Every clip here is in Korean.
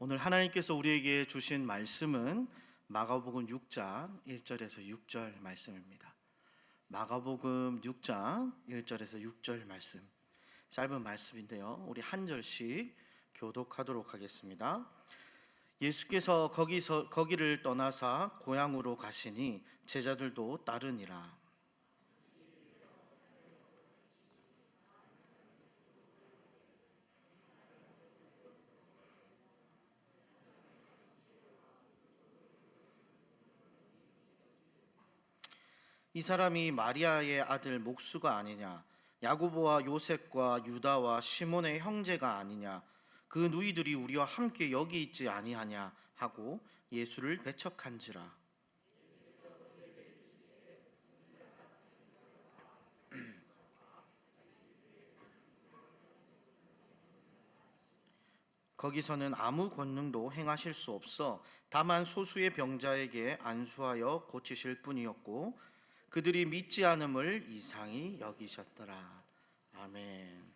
오늘 하나님께서 우리에게 주신 말씀은 마가복음 6장 1절에서 6절 말씀입니다. 마가복음 6장 1절에서 6절 말씀, 짧은 말씀인데요, 우리 한 절씩 교독하도록 하겠습니다. 예수께서 거기를 떠나사 고향으로 가시니 제자들도 따르니라. 이 사람이 마리아의 아들 목수가 아니냐, 야고보와 요셉과 유다와 시몬의 형제가 아니냐, 그 누이들이 우리와 함께 여기 있지 아니하냐 하고 예수를 배척한지라. 거기서는 아무 권능도 행하실 수 없어 다만 소수의 병자에게 안수하여 고치실 뿐이었고 그들이 믿지 않음을 이상히 여기셨더라. 아멘.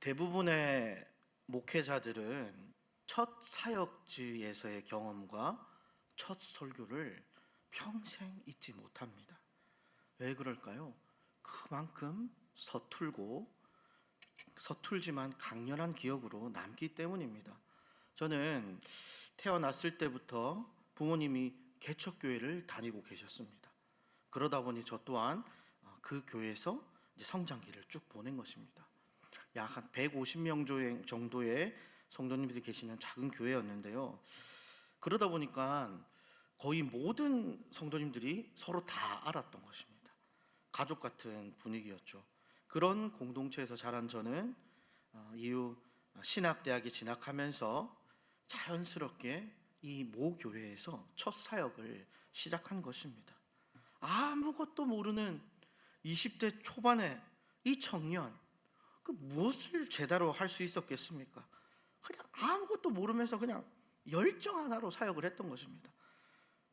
대부분의 목회자들은 첫 사역지에서의 경험과 첫 설교를 평생 잊지 못합니다. 왜 그럴까요? 그만큼 서툴지만 강렬한 기억으로 남기 때문입니다. 저는 태어났을 때부터 부모님이 개척교회를 다니고 계셨습니다. 그러다 보니 저 또한 그 교회에서 성장기를 쭉 보낸 것입니다. 약 한 150명 정도의 성도님들이 계시는 작은 교회였는데요. 그러다 보니까 거의 모든 성도님들이 서로 다 알았던 것입니다. 가족 같은 분위기였죠. 그런 공동체에서 자란 저는 이후 신학대학에 진학하면서 자연스럽게 이 모 교회에서 첫 사역을 시작한 것입니다. 아무것도 모르는 20대 초반의 이 청년, 그 무엇을 제대로 할 수 있었겠습니까? 그냥 아무것도 모르면서 그냥 열정 하나로 사역을 했던 것입니다.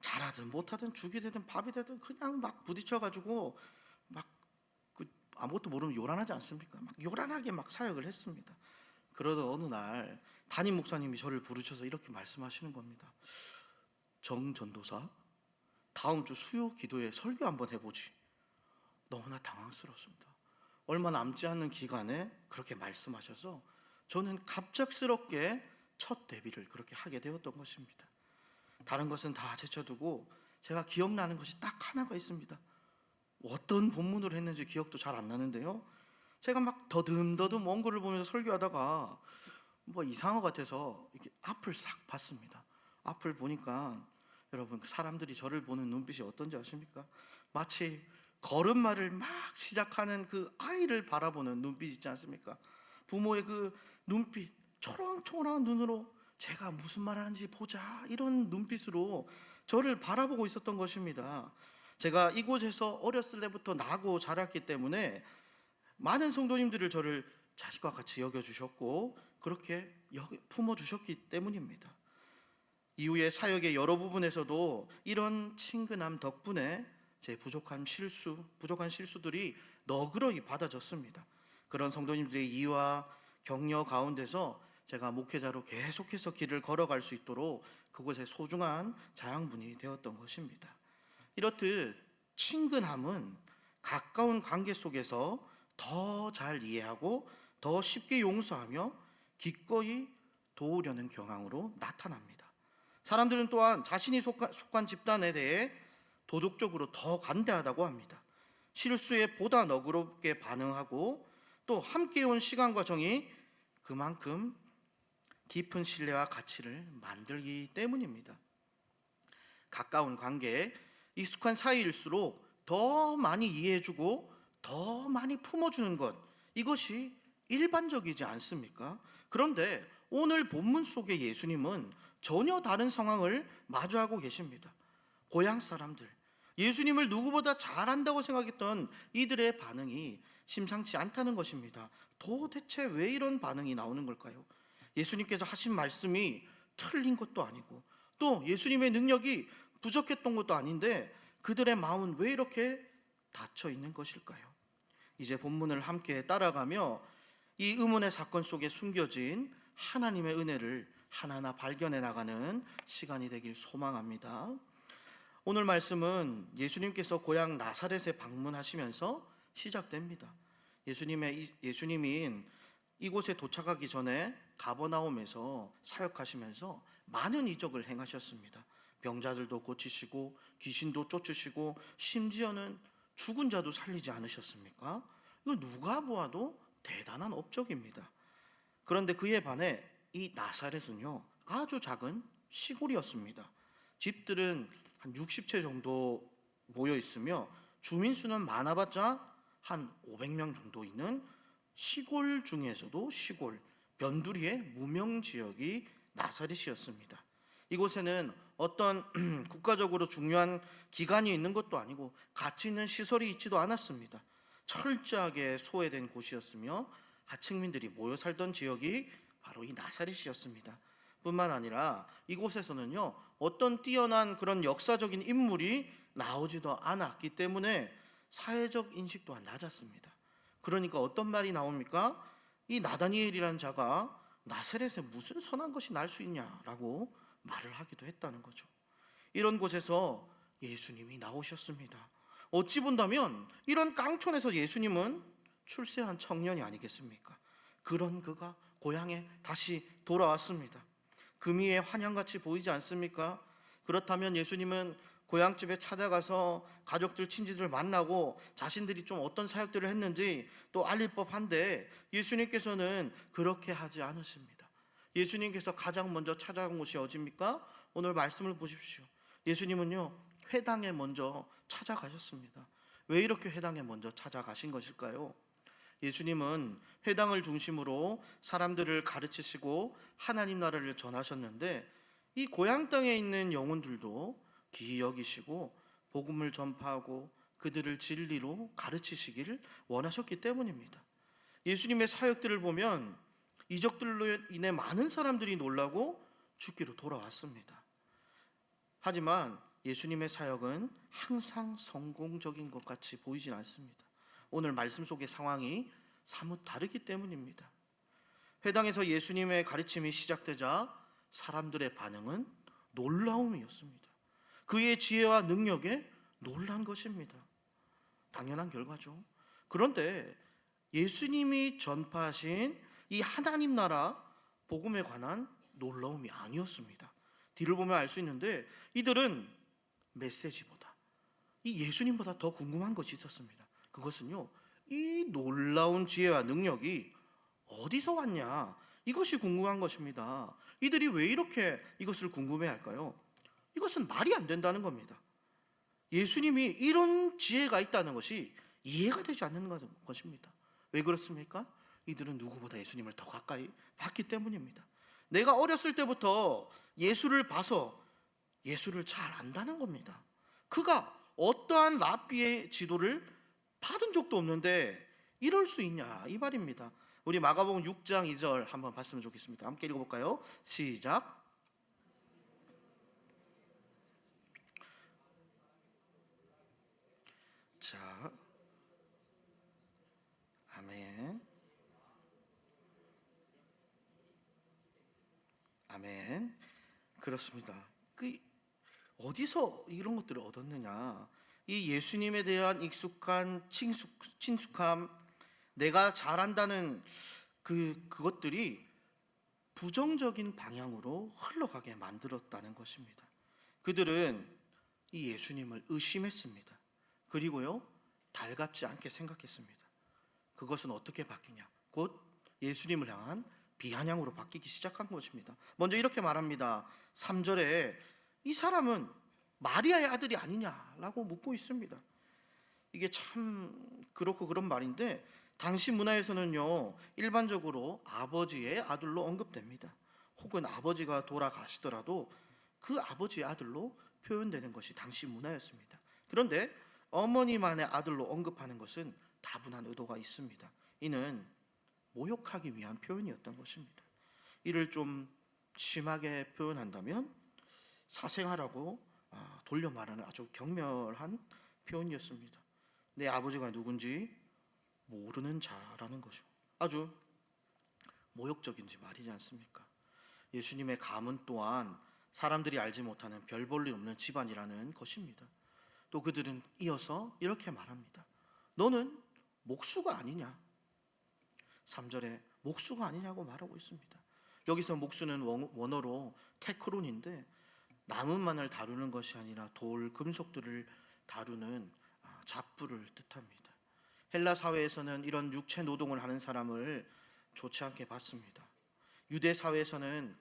잘하든 못하든 죽이 되든 밥이 되든 그냥 막 부딪혀가지고 막 아무것도 모르면 요란하지 않습니까? 막 요란하게 막 사역을 했습니다. 그러던 어느 날 담임 목사님이 저를 부르셔서 이렇게 말씀하시는 겁니다. 정 전도사, 다음 주 수요 기도에 설교 한번 해보지. 너무나 당황스럽습니다. 얼마 남지 않은 기간에 그렇게 말씀하셔서 저는 갑작스럽게 첫 데뷔를 그렇게 하게 되었던 것입니다. 다른 것은 다 제쳐두고 제가 기억나는 것이 딱 하나가 있습니다. 어떤 본문으로 했는지 기억도 잘 안 나는데요, 제가 막 더듬더듬 원고를 보면서 설교하다가 뭐 이상한 것 같아서 이렇게 앞을 싹 봤습니다. 앞을 보니까 여러분, 사람들이 저를 보는 눈빛이 어떤지 아십니까? 마치 걸음마를 막 시작하는 그 아이를 바라보는 눈빛 있지 않습니까? 부모의 그 눈빛, 초롱초롱한 눈으로 제가 무슨 말 하는지 보자, 이런 눈빛으로 저를 바라보고 있었던 것입니다. 제가 이곳에서 어렸을 때부터 나고 자랐기 때문에 많은 성도님들을 저를 자식과 같이 여겨주셨고 그렇게 품어주셨기 때문입니다. 이후에 사역의 여러 부분에서도 이런 친근함 덕분에 제 부족한 실수들이 너그러이 받아졌습니다. 그런 성도님들의 이해와 격려 가운데서 제가 목회자로 계속해서 길을 걸어갈 수 있도록 그곳에 소중한 자양분이 되었던 것입니다. 이렇듯 친근함은 가까운 관계 속에서 더 잘 이해하고 더 쉽게 용서하며 기꺼이 도우려는 경향으로 나타납니다. 사람들은 또한 자신이 속한 집단에 대해 도덕적으로 더 관대하다고 합니다. 실수에 보다 너그럽게 반응하고 또 함께 온 시간과 정이 그만큼 깊은 신뢰와 가치를 만들기 때문입니다. 가까운 관계에 익숙한 사이일수록 더 많이 이해해주고 더 많이 품어주는 것, 이것이 일반적이지 않습니까? 그런데 오늘 본문 속의 예수님은 전혀 다른 상황을 마주하고 계십니다. 고향 사람들, 예수님을 누구보다 잘한다고 생각했던 이들의 반응이 심상치 않다는 것입니다. 도대체 왜 이런 반응이 나오는 걸까요? 예수님께서 하신 말씀이 틀린 것도 아니고 또 예수님의 능력이 부족했던 것도 아닌데 그들의 마음은 왜 이렇게 닫혀 있는 것일까요? 이제 본문을 함께 따라가며 이 의문의 사건 속에 숨겨진 하나님의 은혜를 하나하나 발견해 나가는 시간이 되길 소망합니다. 오늘 말씀은 예수님께서 고향 나사렛에 방문하시면서 시작됩니다. 예수님이 이곳에 도착하기 전에 가버나움에서 사역하시면서 많은 이적을 행하셨습니다. 병자들도 고치시고 귀신도 쫓으시고 심지어는 죽은 자도 살리지 않으셨습니까? 이거 누가 보아도 대단한 업적입니다. 그런데 그에 반해 이 나사렛은요, 아주 작은 시골이었습니다. 집들은 한 60채 정도 모여 있으며 주민 수는 많아봤자 한 500명 정도 있는 시골 중에서도 시골, 변두리의 무명 지역이 나사렛이었습니다. 이곳에는 어떤 국가적으로 중요한 기관이 있는 것도 아니고 가치 있는 시설이 있지도 않았습니다. 철저하게 소외된 곳이었으며 하층민들이 모여 살던 지역이 바로 이 나사렛이었습니다. 뿐만 아니라 이곳에서는요, 어떤 뛰어난 그런 역사적인 인물이 나오지도 않았기 때문에 사회적 인식 또한 낮았습니다. 그러니까 어떤 말이 나옵니까? 이 나다니엘이라는 자가 나사렛에 무슨 선한 것이 날 수 있냐라고 말을 하기도 했다는 거죠. 이런 곳에서 예수님이 나오셨습니다. 어찌 본다면 이런 깡촌에서 예수님은 출세한 청년이 아니겠습니까? 그런 그가 고향에 다시 돌아왔습니다. 금이의 환향같이 보이지 않습니까? 그렇다면 예수님은 고향집에 찾아가서 가족들, 친지들 만나고 자신들이 좀 어떤 사역들을 했는지 또 알릴 법한데 예수님께서는 그렇게 하지 않으십니다. 예수님께서 가장 먼저 찾아간 곳이 어디입니까? 오늘 말씀을 보십시오. 예수님은요, 회당에 먼저 찾아가셨습니다. 왜 이렇게 회당에 먼저 찾아가신 것일까요? 예수님은 회당을 중심으로 사람들을 가르치시고 하나님 나라를 전하셨는데 이 고향 땅에 있는 영혼들도 귀히 여기시고 복음을 전파하고 그들을 진리로 가르치시기를 원하셨기 때문입니다. 예수님의 사역들을 보면 이적들로 인해 많은 사람들이 놀라고 죽기로 돌아왔습니다. 하지만 예수님의 사역은 항상 성공적인 것 같이 보이진 않습니다. 오늘 말씀 속의 상황이 사뭇 다르기 때문입니다. 회당에서 예수님의 가르침이 시작되자 사람들의 반응은 놀라움이었습니다. 그의 지혜와 능력에 놀란 것입니다. 당연한 결과죠. 그런데 예수님이 전파하신 이 하나님 나라 복음에 관한 놀라움이 아니었습니다. 뒤를 보면 알 수 있는데 이들은 메시지보다, 이 예수님보다 더 궁금한 것이 있었습니다. 그것은요, 이 놀라운 지혜와 능력이 어디서 왔냐, 이것이 궁금한 것입니다. 이들이 왜 이렇게 이것을 궁금해할까요? 이것은 말이 안 된다는 겁니다. 예수님이 이런 지혜가 있다는 것이 이해가 되지 않는 것입니다. 왜 그렇습니까? 이들은 누구보다 예수님을 더 가까이 봤기 때문입니다. 내가 어렸을 때부터 예수를 봐서 예수를 잘 안다는 겁니다. 그가 어떠한 랍비의 지도를 받은 적도 없는데 이럴 수 있냐, 이 말입니다. 우리 마가복음 6장 2절 한번 봤으면 좋겠습니다. 함께 읽어볼까요? 시작. 자, 아멘. 아멘. 그렇습니다. 어디서 이런 것들을 얻었느냐? 이 예수님에 대한 익숙한 친숙함, 내가 잘한다는 그것들이 부정적인 방향으로 흘러가게 만들었다는 것입니다. 그들은 이 예수님을 의심했습니다. 그리고요, 달갑지 않게 생각했습니다. 그것은 어떻게 바뀌냐? 곧 예수님을 향한 비아냥으로 바뀌기 시작한 것입니다. 먼저 이렇게 말합니다. 3절에 이 사람은 마리아의 아들이 아니냐라고 묻고 있습니다. 이게 참 그렇고 그런 말인데 당시 문화에서는요, 일반적으로 아버지의 아들로 언급됩니다. 혹은 아버지가 돌아가시더라도 그 아버지의 아들로 표현되는 것이 당시 문화였습니다. 그런데 어머니만의 아들로 언급하는 것은 다분한 의도가 있습니다. 이는 모욕하기 위한 표현이었던 것입니다. 이를 좀 심하게 표현한다면 사생아라고 돌려 말하는 아주 경멸한 표현이었습니다. 내 아버지가 누군지 모르는 자라는 것이고 아주 모욕적인지 말이지 않습니까? 예수님의 가문 또한 사람들이 알지 못하는 별 볼 일 없는 집안이라는 것입니다. 또 그들은 이어서 이렇게 말합니다. 너는 목수가 아니냐? 3절에 목수가 아니냐고 말하고 있습니다. 여기서 목수는 원어로 테크론인데 나무만을 다루는 것이 아니라 돌, 금속들을 다루는 잡부를 뜻합니다. 헬라 사회에서는 이런 육체 노동을 하는 사람을 좋지 않게 봤습니다. 유대 사회에서는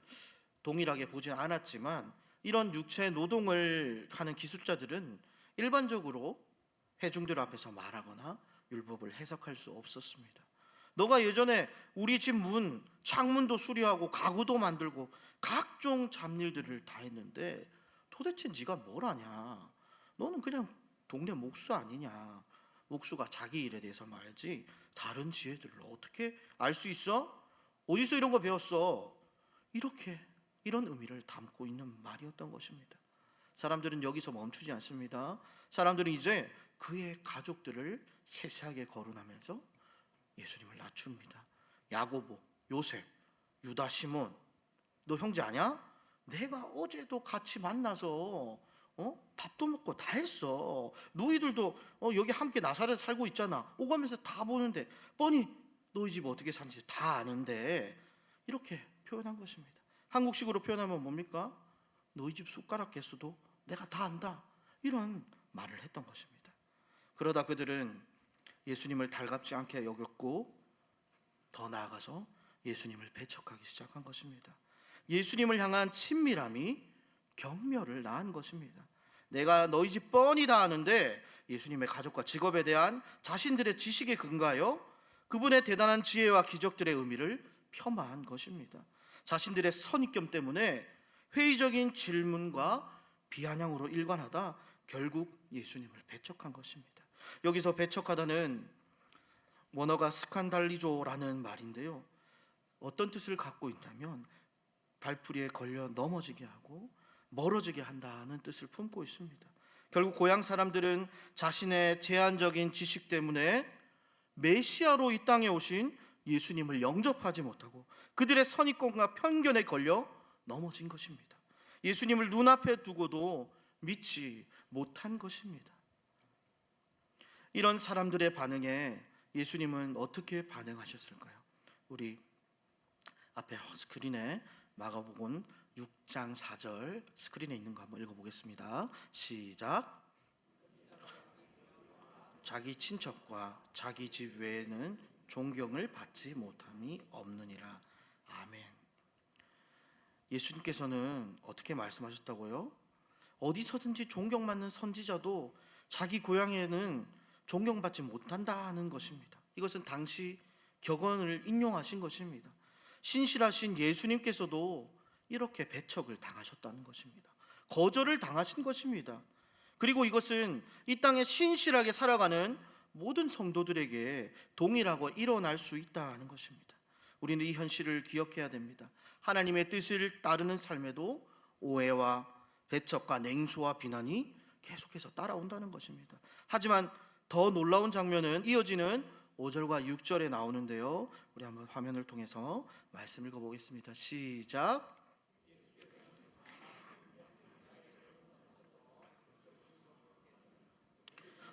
동일하게 보지 않았지만 이런 육체 노동을 하는 기술자들은 일반적으로 회중들 앞에서 말하거나 율법을 해석할 수 없었습니다. 너가 예전에 우리 집 문, 창문도 수리하고 가구도 만들고 각종 잡일들을 다 했는데 도대체 네가 뭘 아냐? 너는 그냥 동네 목수 아니냐? 목수가 자기 일에 대해서 말지 다른 지혜들을 어떻게 알 수 있어? 어디서 이런 거 배웠어? 이런 의미를 담고 있는 말이었던 것입니다. 사람들은 여기서 멈추지 않습니다. 사람들은 이제 그의 가족들을 세세하게 거론하면서 예수님을 낮춥니다. 야고보, 요셉, 유다, 시몬, 너 형제 아냐? 내가 어제도 같이 만나서 밥도 먹고 다 했어. 너희들도 여기 함께 나사렛 살고 있잖아. 오가면서 다 보는데 뻔히 너희 집 어떻게 사는지 다 아는데 이렇게 표현한 것입니다. 한국식으로 표현하면 뭡니까? 너희 집 숟가락 개수도 내가 다 안다. 이런 말을 했던 것입니다. 그러다 그들은 예수님을 달갑지 않게 여겼고 더 나아가서 예수님을 배척하기 시작한 것입니다. 예수님을 향한 친밀함이 경멸을 낳은 것입니다. 내가 너희 집 뻔히 다 아는데 예수님의 가족과 직업에 대한 자신들의 지식에 근거하여 그분의 대단한 지혜와 기적들의 의미를 폄하한 것입니다. 자신들의 선입견 때문에 회의적인 질문과 비아냥으로 일관하다 결국 예수님을 배척한 것입니다. 여기서 배척하다는 원어가 스칸달리조라는 말인데요. 어떤 뜻을 갖고 있냐면 발풀이에 걸려 넘어지게 하고 멀어지게 한다는 뜻을 품고 있습니다. 결국 고향 사람들은 자신의 제한적인 지식 때문에 메시아로 이 땅에 오신 예수님을 영접하지 못하고 그들의 선입견과 편견에 걸려 넘어진 것입니다. 예수님을 눈앞에 두고도 믿지 못한 것입니다. 이런 사람들의 반응에 예수님은 어떻게 반응하셨을까요? 우리 앞에 스크린에 마가복음 6장 4절 스크린에 있는 거 한번 읽어보겠습니다. 시작. 자기 친척과 자기 집 외에는 존경을 받지 못함이 없느니라. 아멘. 예수님께서는 어떻게 말씀하셨다고요? 어디서든지 존경받는 선지자도 자기 고향에는 존경받지 못한다는 것입니다. 이것은 당시 격언을 인용하신 것입니다. 신실하신 예수님께서도 이렇게 배척을 당하셨다는 것입니다. 거절을 당하신 것입니다. 그리고 이것은 이 땅에 신실하게 살아가는 모든 성도들에게 동일하고 일어날 수 있다는 것입니다. 우리는 이 현실을 기억해야 됩니다. 하나님의 뜻을 따르는 삶에도 오해와 배척과 냉소와 비난이 계속해서 따라온다는 것입니다. 하지만 더 놀라운 장면은 이어지는 5절과 6절에 나오는데요. 우리 한번 화면을 통해서 말씀 읽어보겠습니다. 시작.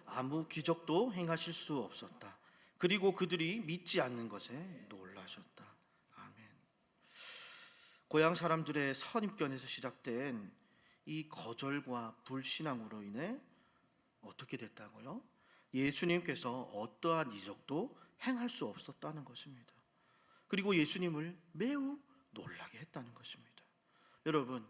아무 기적도 행하실 수 없었다. 그리고 그들이 믿지 않는 것에 놀라셨다. 아멘. 고향 사람들의 선입견에서 시작된 이 거절과 불신앙으로 인해 어떻게 됐다고요? 예수님께서 어떠한 이적도 행할 수 없었다는 것입니다. 그리고 예수님을 매우 놀라게 했다는 것입니다. 여러분,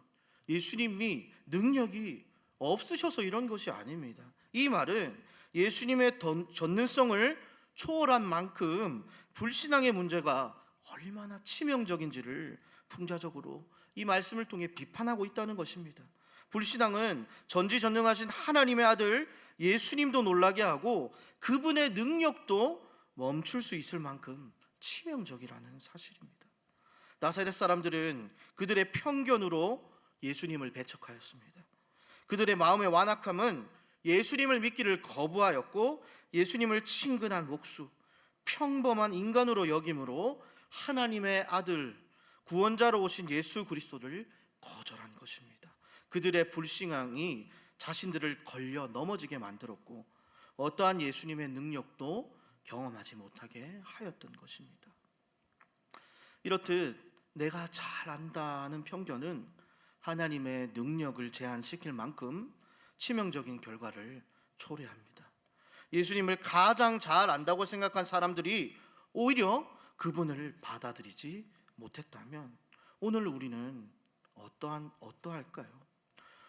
예수님이 능력이 없으셔서 이런 것이 아닙니다. 이 말은 예수님의 전능성을 초월한 만큼 불신앙의 문제가 얼마나 치명적인지를 풍자적으로 이 말씀을 통해 비판하고 있다는 것입니다. 불신앙은 전지전능하신 하나님의 아들 예수님도 놀라게 하고 그분의 능력도 멈출 수 있을 만큼 치명적이라는 사실입니다. 나사렛 사람들은 그들의 편견으로 예수님을 배척하였습니다. 그들의 마음의 완악함은 예수님을 믿기를 거부하였고 예수님을 친근한 목수, 평범한 인간으로 여김으로 하나님의 아들, 구원자로 오신 예수 그리스도를 거절한 것입니다. 그들의 불신앙이 자신들을 걸려 넘어지게 만들었고 어떠한 예수님의 능력도 경험하지 못하게 하였던 것입니다. 이렇듯 내가 잘 안다는 편견은 하나님의 능력을 제한시킬 만큼 치명적인 결과를 초래합니다. 예수님을 가장 잘 안다고 생각한 사람들이 오히려 그분을 받아들이지 못했다면 오늘 우리는 어떠할까요?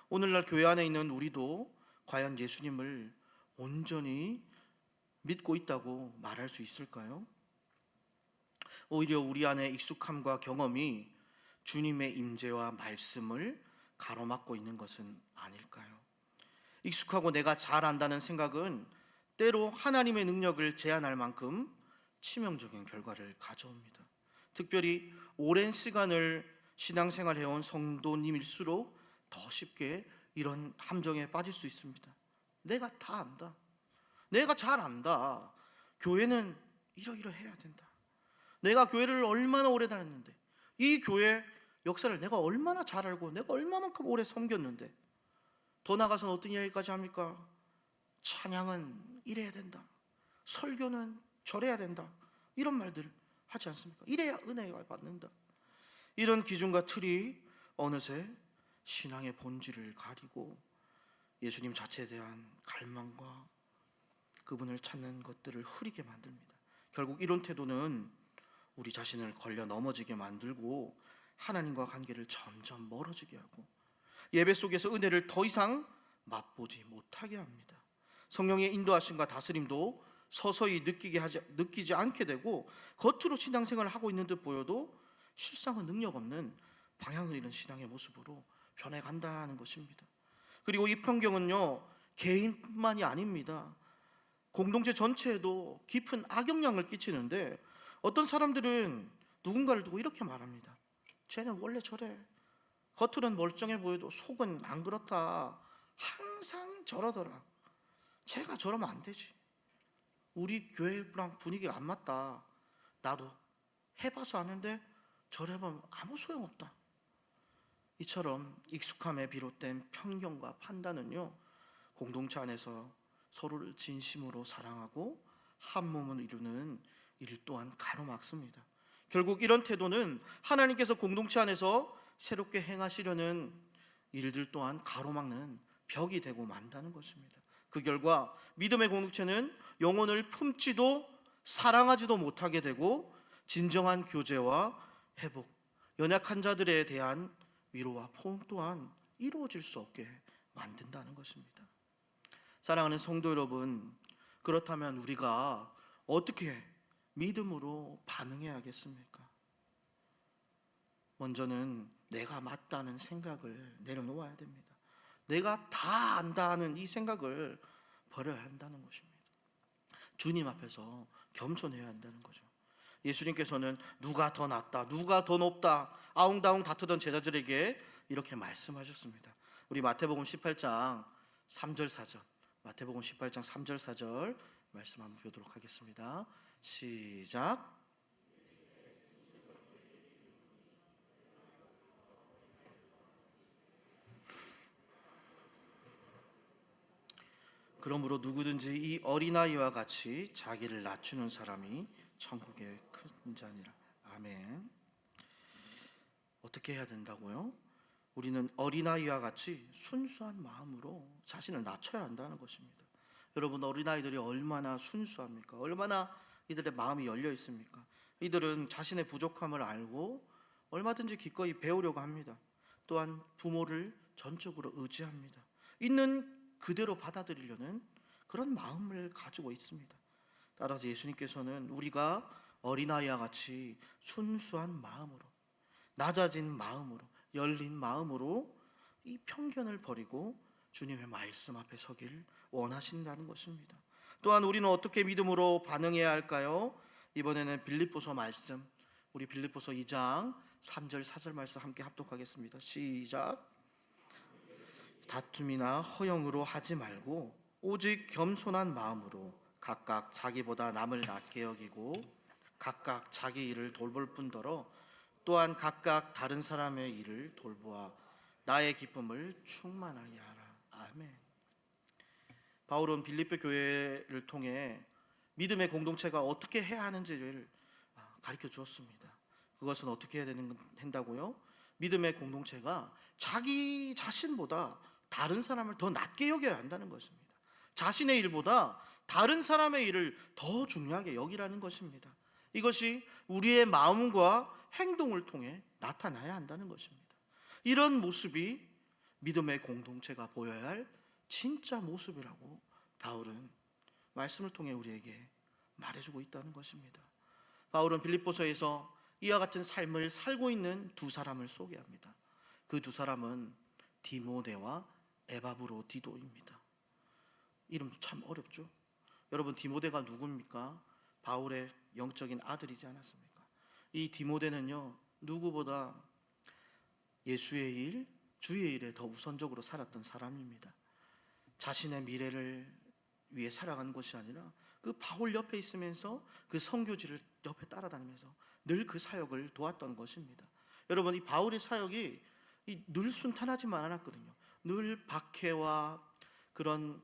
오늘날 교회 안에 있는 우리도 과연 예수님을 온전히 믿고 있다고 말할 수 있을까요? 오히려 우리 안에 익숙함과 경험이 주님의 임재와 말씀을 가로막고 있는 것은 아닐까요? 익숙하고 내가 잘 안다는 생각은 때로 하나님의 능력을 제한할 만큼 치명적인 결과를 가져옵니다. 특별히 오랜 시간을 신앙생활 해온 성도님일수록 더 쉽게 이런 함정에 빠질 수 있습니다. 내가 다 안다. 내가 잘 안다. 교회는 이러이러해야 된다. 내가 교회를 얼마나 오래 다녔는데, 이 교회 역사를 내가 얼마나 잘 알고 내가 얼마만큼 오래 섬겼는데, 더 나아가서는 어떤 이야기까지 합니까? 찬양은 이래야 된다. 설교는 저래야 된다. 이런 말들 하지 않습니까? 이래야 은혜가 받는다. 이런 기준과 틀이 어느새 신앙의 본질을 가리고 예수님 자체에 대한 갈망과 그분을 찾는 것들을 흐리게 만듭니다. 결국 이런 태도는 우리 자신을 걸려 넘어지게 만들고 하나님과 관계를 점점 멀어지게 하고 예배 속에서 은혜를 더 이상 맛보지 못하게 합니다. 성령의 인도하심과 다스림도 서서히 느끼지 않게 되고 겉으로 신앙생활을 하고 있는 듯 보여도 실상은 능력 없는 방향을 잃은 신앙의 모습으로 변해간다는 것입니다. 그리고 이 편견은요, 개인뿐만이 아닙니다. 공동체 전체에도 깊은 악영향을 끼치는데 어떤 사람들은 누군가를 두고 이렇게 말합니다. 쟤는 원래 저래. 겉으로는 멀쩡해 보여도 속은 안 그렇다. 항상 저러더라. 쟤가 저러면 안 되지. 우리 교회랑 분위기가 안 맞다. 나도 해봐서 아는데 저래보면 아무 소용없다. 이처럼 익숙함에 비롯된 편견과 판단은요, 공동체 안에서 서로를 진심으로 사랑하고 한 몸을 이루는 일 또한 가로막습니다. 결국 이런 태도는 하나님께서 공동체 안에서 새롭게 행하시려는 일들 또한 가로막는 벽이 되고 만다는 것입니다. 그 결과 믿음의 공동체는 영혼을 품지도 사랑하지도 못하게 되고 진정한 교제와 회복, 연약한 자들에 대한 위로와 포옹 또한 이루어질 수 없게 만든다는 것입니다. 사랑하는 성도 여러분, 그렇다면 우리가 어떻게 믿음으로 반응해야겠습니까? 먼저는 내가 맞다는 생각을 내려놓아야 됩니다. 내가 다 안다는 이 생각을 버려야 한다는 것입니다. 주님 앞에서 겸손해야 한다는 거죠. 예수님께서는 누가 더 낫다, 누가 더 높다 아웅다웅 다투던 제자들에게 이렇게 말씀하셨습니다. 우리 마태복음 18장 3절 4절, 마태복음 18장 3절 4절 말씀 한번 보도록 하겠습니다. 시작. 그러므로 누구든지 이 어린아이와 같이 자기를 낮추는 사람이 천국의 큰 자니라. 아멘. 어떻게 해야 된다고요? 우리는 어린아이와 같이 순수한 마음으로 자신을 낮춰야 한다는 것입니다. 여러분, 어린아이들이 얼마나 순수합니까? 얼마나 이들의 마음이 열려 있습니까? 이들은 자신의 부족함을 알고 얼마든지 기꺼이 배우려고 합니다. 또한 부모를 전적으로 의지합니다. 있는 그대로 받아들이려는 그런 마음을 가지고 있습니다. 따라서 예수님께서는 우리가 어린아이와 같이 순수한 마음으로, 낮아진 마음으로, 열린 마음으로 이 편견을 버리고 주님의 말씀 앞에 서길 원하신다는 것입니다. 또한 우리는 어떻게 믿음으로 반응해야 할까요? 이번에는 빌립보서 말씀, 우리 빌립보서 2장 3절 4절 말씀 함께 합독하겠습니다. 시작. 다툼이나 허영으로 하지 말고 오직 겸손한 마음으로 각각 자기보다 남을 낮게 여기고 각각 자기 일을 돌볼 뿐더러 또한 각각 다른 사람의 일을 돌보아 나의 기쁨을 충만하게 하라. 아멘. 바울은 빌립보 교회를 통해 믿음의 공동체가 어떻게 해야 하는지를 가르쳐 주었습니다. 그것은 어떻게 해야 된다고요? 믿음의 공동체가 자기 자신보다 다른 사람을 더 낮게 여겨야 한다는 것입니다. 자신의 일보다 다른 사람의 일을 더 중요하게 여기라는 것입니다. 이것이 우리의 마음과 행동을 통해 나타나야 한다는 것입니다. 이런 모습이 믿음의 공동체가 보여야 할 진짜 모습이라고 바울은 말씀을 통해 우리에게 말해주고 있다는 것입니다. 바울은 빌립보서에서 이와 같은 삶을 살고 있는 두 사람을 소개합니다. 그 두 사람은 디모데와 에바브로디도입니다. 이름도 참 어렵죠. 여러분, 디모데가 누굽니까? 바울의 영적인 아들이지 않았습니까? 이 디모데는요, 누구보다 예수의 일, 주의 일에 더 우선적으로 살았던 사람입니다. 자신의 미래를 위해 살아간 것이 아니라 그 바울 옆에 있으면서 그 선교지를 옆에 따라다니면서 늘 그 사역을 도왔던 것입니다. 여러분, 이 바울의 사역이 늘 순탄하지만 않았거든요. 늘 박해와 그런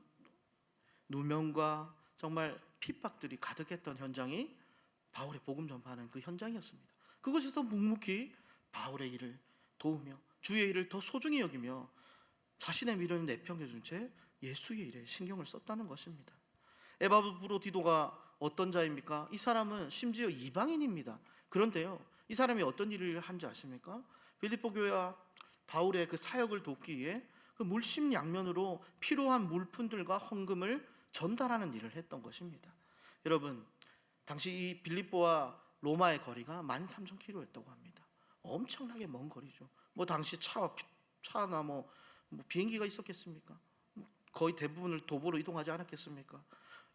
누명과 정말 핍박들이 가득했던 현장이 바울의 복음 전파하는 그 현장이었습니다. 그것에서 묵묵히 바울의 일을 도우며 주의 일을 더 소중히 여기며 자신의 미련을 내팽겨준 채 예수의 일에 신경을 썼다는 것입니다. 에바브로디도가 어떤 자입니까? 이 사람은 심지어 이방인입니다. 그런데요, 이 사람이 어떤 일을 한지 아십니까? 빌립보 교회와 바울의 그 사역을 돕기 위해 그 물심양면으로 필요한 물품들과 헌금을 전달하는 일을 했던 것입니다. 여러분, 당시 이 빌립보와 로마의 거리가 13,000km였다고 합니다. 엄청나게 먼 거리죠. 당시 차나 비행기가 있었겠습니까? 거의 대부분을 도보로 이동하지 않았겠습니까?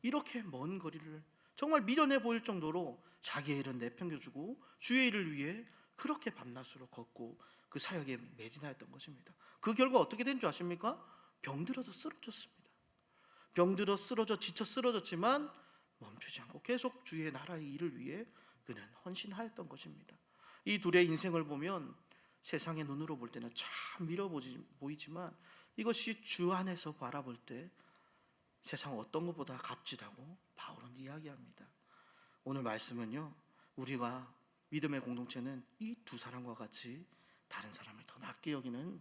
이렇게 먼 거리를 정말 미련해 보일 정도로 자기의 일은 내팽겨주고 주의 일을 위해 그렇게 밤낮으로 걷고 그 사역에 매진하였던 것입니다. 그 결과 어떻게 된 줄 아십니까? 병들어서 쓰러졌습니다. 병들어 쓰러져 지쳐 쓰러졌지만 멈추지 않고 계속 주의 나라의 일을 위해 그는 헌신하였던 것입니다. 이 둘의 인생을 보면 세상의 눈으로 볼 때는 참 미려 보이지만 이것이 주 안에서 바라볼 때 세상 어떤 것보다 값지다고 바울은 이야기합니다. 오늘 말씀은요, 우리가 믿음의 공동체는 이 두 사람과 같이 다른 사람을 더 낮게 여기는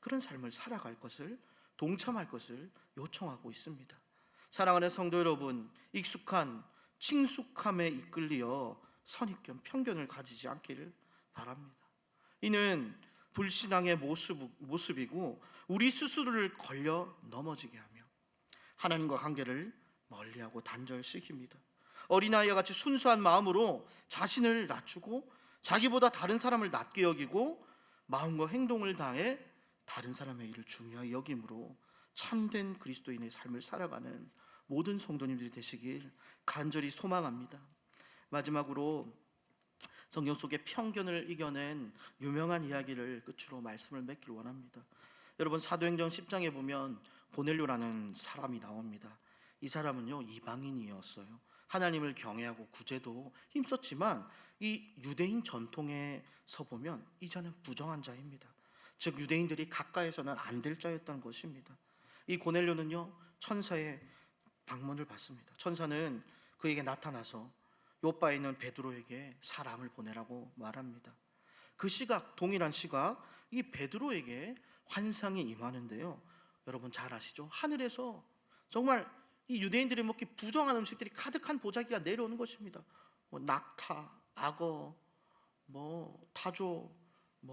그런 삶을 살아갈 것을, 동참할 것을 요청하고 있습니다. 사랑하는 성도 여러분, 익숙한 친숙함에 이끌려 선입견, 편견을 가지지 않기를 바랍니다. 이는 불신앙의 모습이고 우리 스스로를 걸려 넘어지게 하며 하나님과 관계를 멀리하고 단절시킵니다. 어린아이와 같이 순수한 마음으로 자신을 낮추고 자기보다 다른 사람을 낮게 여기고 마음과 행동을 다해 다른 사람의 일을 중요하게 여김으로 참된 그리스도인의 삶을 살아가는 모든 성도님들이 되시길 간절히 소망합니다. 마지막으로 성경 속의 편견을 이겨낸 유명한 이야기를 끝으로 말씀을 맺기를 원합니다. 여러분, 사도행전 10장에 보면 고넬료라는 사람이 나옵니다. 이 사람은요, 이방인이었어요. 하나님을 경외하고 구제도 힘썼지만 이 유대인 전통에서 보면 이자는 부정한 자입니다. 즉 유대인들이 가까이서는 안 될 자였던 것입니다. 이 고넬료는요, 천사의 방문을 받습니다. 천사는 그에게 나타나서 요바에 있는 베드로에게 사람을 보내라고 말합니다. 그 시각, 동일한 시각, 이 베드로에게 환상이 임하는데요, 여러분 잘 아시죠? 하늘에서 정말 이 유대인들이 먹기 부정한 음식들이 가득한 보자기가 내려오는 것입니다. 낙타, 악어, 타조,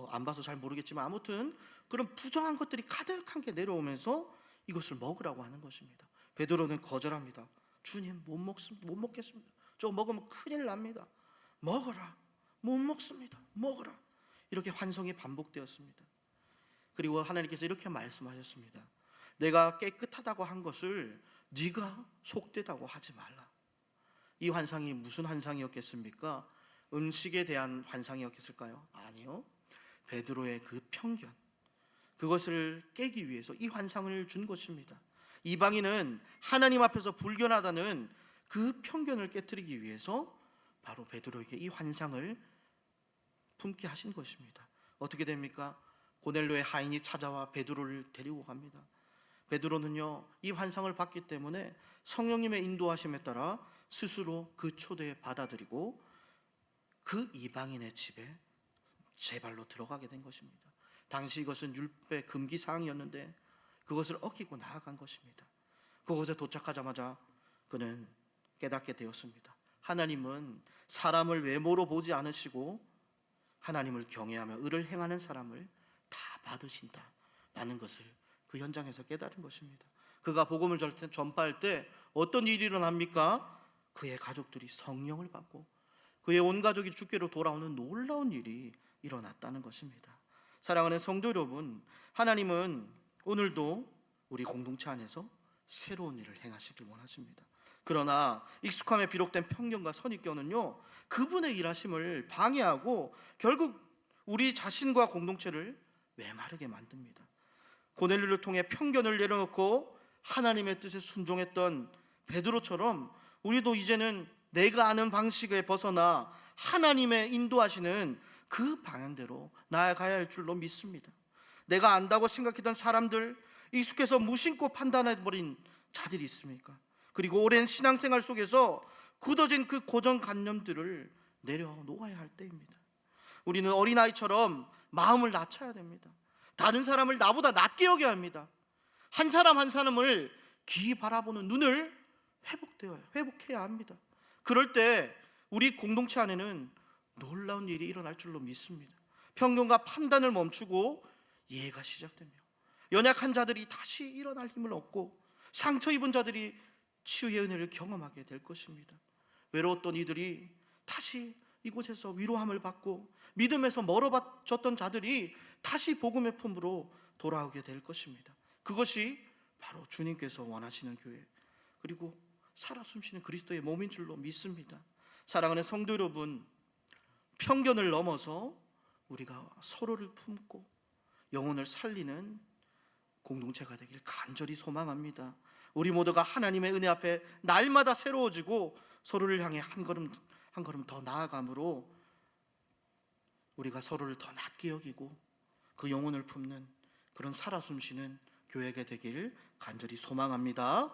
안 봐서 잘 모르겠지만 아무튼 그런 부정한 것들이 가득한 게 내려오면서 이것을 먹으라고 하는 것입니다. 베드로는 거절합니다. 주님, 못 먹겠습니다. 저거 먹으면 큰일 납니다. 먹어라. 못 먹습니다. 먹어라. 이렇게 환송이 반복되었습니다. 그리고 하나님께서 이렇게 말씀하셨습니다. 내가 깨끗하다고 한 것을 네가 속되다고 하지 말라. 이 환상이 무슨 환상이었겠습니까? 음식에 대한 환상이었을까요? 아니요. 베드로의 그 편견, 그것을 깨기 위해서 이 환상을 준 것입니다. 이방인은 하나님 앞에서 불견하다는 그 편견을 깨뜨리기 위해서 바로 베드로에게 이 환상을 품게 하신 것입니다. 어떻게 됩니까? 고넬료의 하인이 찾아와 베드로를 데리고 갑니다. 베드로는요, 이 환상을 봤기 때문에 성령님의 인도하심에 따라 스스로 그 초대에 받아들이고 그 이방인의 집에 제 발로 들어가게 된 것입니다. 당시 이것은 율법 금기 사항이었는데 그것을 어기고 나아간 것입니다. 그곳에 도착하자마자 그는 깨닫게 되었습니다. 하나님은 사람을 외모로 보지 않으시고 하나님을 경외하며 의를 행하는 사람을 다 받으신다라는 것을 그 현장에서 깨달은 것입니다. 그가 복음을 전파할 때 어떤 일이 일어납니까? 그의 가족들이 성령을 받고 그의 온 가족이 주께로 돌아오는 놀라운 일이 일어났다는 것입니다. 사랑하는 성도 여러분, 하나님은 오늘도 우리 공동체 안에서 새로운 일을 행하시길 원하십니다. 그러나 익숙함에 비록된 편견과 선입견은요, 그분의 일하심을 방해하고 결국 우리 자신과 공동체를 메마르게 만듭니다. 고넬료를 통해 편견을 내려놓고 하나님의 뜻에 순종했던 베드로처럼 우리도 이제는 내가 아는 방식에 벗어나 하나님의 인도하시는 그 방향대로 나아가야 할 줄로 믿습니다. 내가 안다고 생각했던 사람들, 익숙해서 무심코 판단해버린 자들이 있습니까? 그리고 오랜 신앙생활 속에서 굳어진 그 고정관념들을 내려놓아야 할 때입니다. 우리는 어린아이처럼 마음을 낮춰야 됩니다. 다른 사람을 나보다 낮게 여겨야 합니다. 한 사람 한 사람을 귀히 바라보는 눈을 회복해야 합니다. 그럴 때 우리 공동체 안에는 놀라운 일이 일어날 줄로 믿습니다. 편견과 판단을 멈추고 이해가 시작되며 연약한 자들이 다시 일어날 힘을 얻고 상처 입은 자들이 치유의 은혜를 경험하게 될 것입니다. 외로웠던 이들이 다시 이곳에서 위로함을 받고 믿음에서 멀어졌던 자들이 다시 복음의 품으로 돌아오게 될 것입니다. 그것이 바로 주님께서 원하시는 교회, 그리고 살아 숨쉬는 그리스도의 몸인 줄로 믿습니다. 사랑하는 성도 여러분, 편견을 넘어서 우리가 서로를 품고 영혼을 살리는 공동체가 되길 간절히 소망합니다. 우리 모두가 하나님의 은혜 앞에 날마다 새로워지고 서로를 향해 한 걸음 더 나아감으로 우리가 서로를 더 낮게 여기고 그 영혼을 품는 그런 살아 숨쉬는 교회가 되길 간절히 소망합니다.